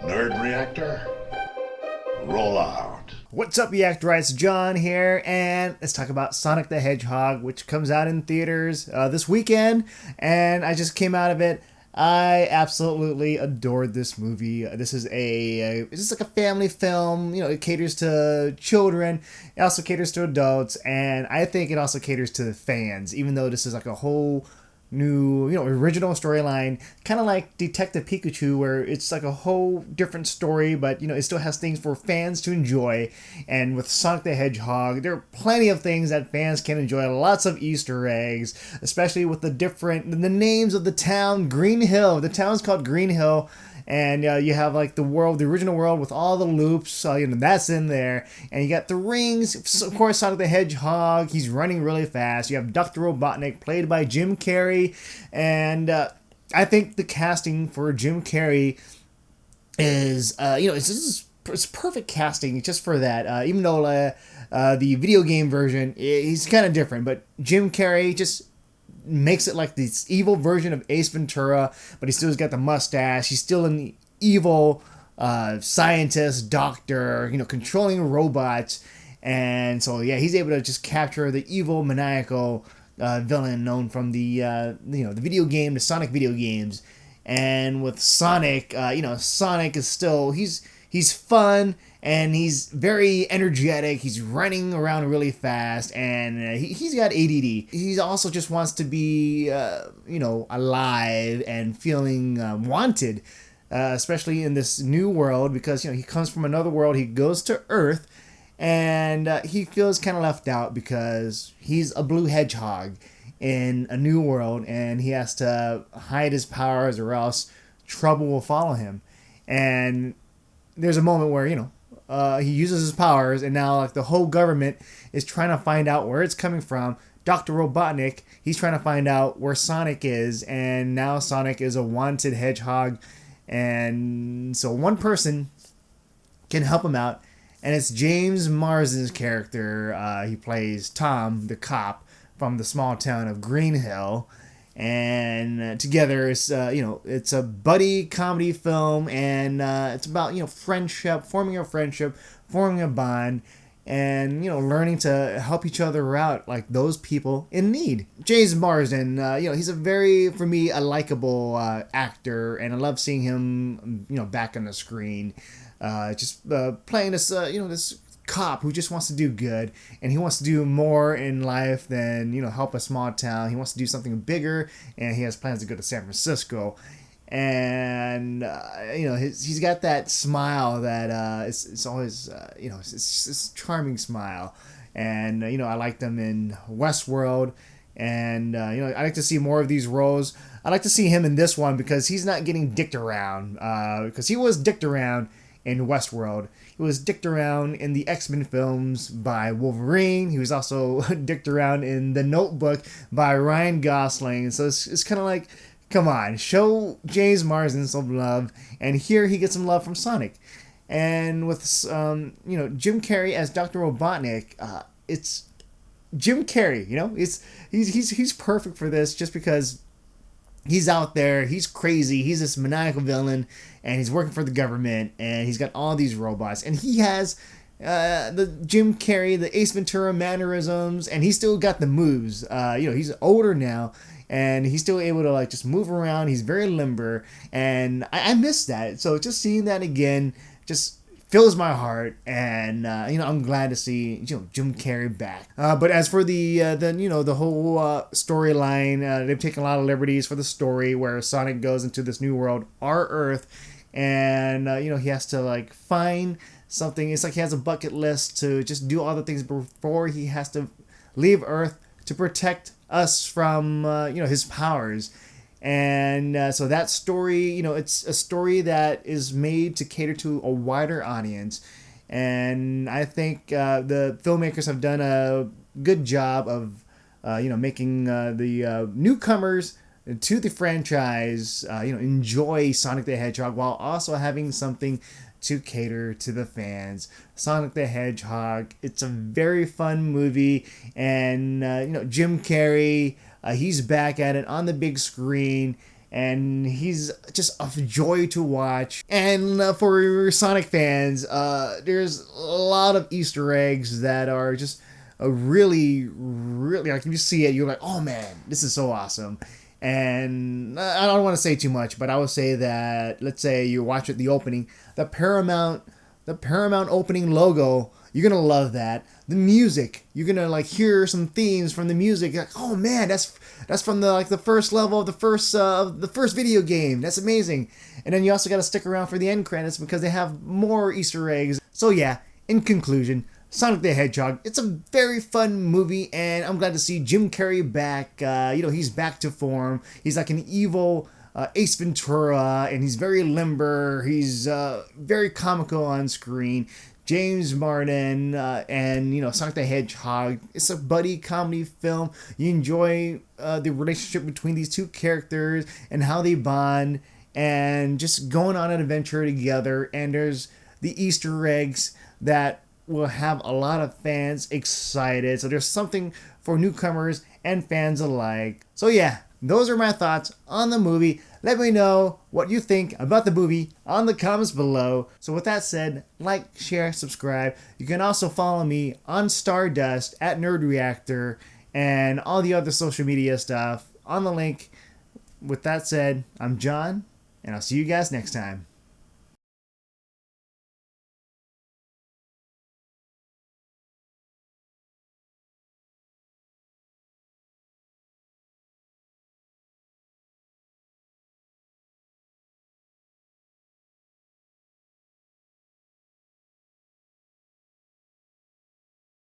Nerd Reactor, roll out. What's up, Reactorites? John here, and let's talk about Sonic the Hedgehog, which comes out in theaters this weekend, and I just came out of it. I absolutely adored this movie. This is it's just like a family film. You know, it caters to children. It also caters to adults, and I think it also caters to the fans, even though this is like a whole new, original storyline, kind of like Detective Pikachu, where it's like a whole different story, but it still has things for fans to enjoy. And with Sonic the Hedgehog, there are plenty of things that fans can enjoy. Lots of Easter eggs, especially with the names of the town, Green Hill. The town's called Green Hill. And you have like the original world with all the loops, so that's in there. And you got the rings, of course, Sonic the Hedgehog. He's running really fast. You have Dr. Robotnik, played by Jim Carrey, and I think the casting for Jim Carrey is, it's perfect casting just for that. Even though the video game version, he's kind of different, but Jim Carrey just makes it like this evil version of Ace Ventura, but he still's got the mustache. He's still an evil scientist, doctor, controlling robots. And so, yeah, he's able to just capture the evil, maniacal villain known from the video game, the Sonic video games. And with Sonic, Sonic is still, he's fun, and he's very energetic. He's running around really fast, and he's got ADD. He also just wants to be, alive and feeling wanted, especially in this new world, because, he comes from another world. He goes to Earth, and he feels kind of left out because he's a blue hedgehog in a new world, and he has to hide his powers or else trouble will follow him. And there's a moment where, he uses his powers, and now like the whole government is trying to find out where it's coming from. Dr. Robotnik, he's trying to find out where Sonic is, and now Sonic is a wanted hedgehog. And so one person can help him out, and it's James Marsden's character. He plays Tom, the cop from the small town of Green Hill. And together it's it's a buddy comedy film, and it's about friendship, forming a bond, and learning to help each other out, like those people in need. James Marsden, he's for me a likable actor, and I love seeing him back on the screen, playing this this cop who just wants to do good, and he wants to do more in life than help a small town. He wants to do something bigger, and he has plans to go to San Francisco. And he's got that smile that it's always it's this charming smile. And I liked him in Westworld, and I like to see more of these roles. I like to see him in this one because he's not getting dicked around, because he was dicked around in Westworld. He was dicked around in the X-Men films by Wolverine. He was also dicked around in The Notebook by Ryan Gosling. So it's kind of like, come on, show James Marsden some love. And here he gets some love from Sonic. And with Jim Carrey as Dr. Robotnik, it's Jim Carrey. He's perfect for this, just because he's out there, he's crazy, he's this maniacal villain, and he's working for the government, and he's got all these robots, and he has the Jim Carrey, the Ace Ventura mannerisms, and he's still got the moves. He's older now, and he's still able to just move around. He's very limber, and I miss that. So just seeing that again just fills my heart, and I'm glad to see Jim Carrey back. But as for the whole storyline, they've taken a lot of liberties for the story, where Sonic goes into this new world, our Earth, and he has to find something. It's like he has a bucket list to just do all the things before he has to leave Earth to protect us from his powers. And so that story, it's a story that is made to cater to a wider audience. And I think the filmmakers have done a good job of, making the newcomers to the franchise, enjoy Sonic the Hedgehog while also having something to cater to the fans. Sonic the Hedgehog, it's a very fun movie, and Jim Carrey, he's back at it on the big screen, and he's just a joy to watch. And for Sonic fans, there's a lot of Easter eggs that are just really, really, like, if you see it, you're like, oh man, this is so awesome. And I don't want to say too much, but I would say that, let's say you watch it, the opening, the Paramount opening logo, you're gonna love that. The music, you're gonna like hear some themes from the music. You're like, oh man, that's from the first level of the first video game. That's amazing. And then you also got to stick around for the end credits because they have more Easter eggs. So yeah, in conclusion, Sonic the Hedgehog, it's a very fun movie, and I'm glad to see Jim Carrey back. He's back to form. He's like an evil Ace Ventura, and he's very limber. He's very comical on screen. James Martin and Sonic the Hedgehog. It's a buddy comedy film. You enjoy the relationship between these two characters and how they bond and just going on an adventure together. And there's the Easter eggs that will have a lot of fans excited. So there's something for newcomers and fans alike. So yeah, those are my thoughts on the movie. Let me know what you think about the movie on the comments below. So with that said, like, share, subscribe. You can also follow me on Stardust at Nerd Reactor and all the other social media stuff on the link. With that said, I'm John, and I'll see you guys next time.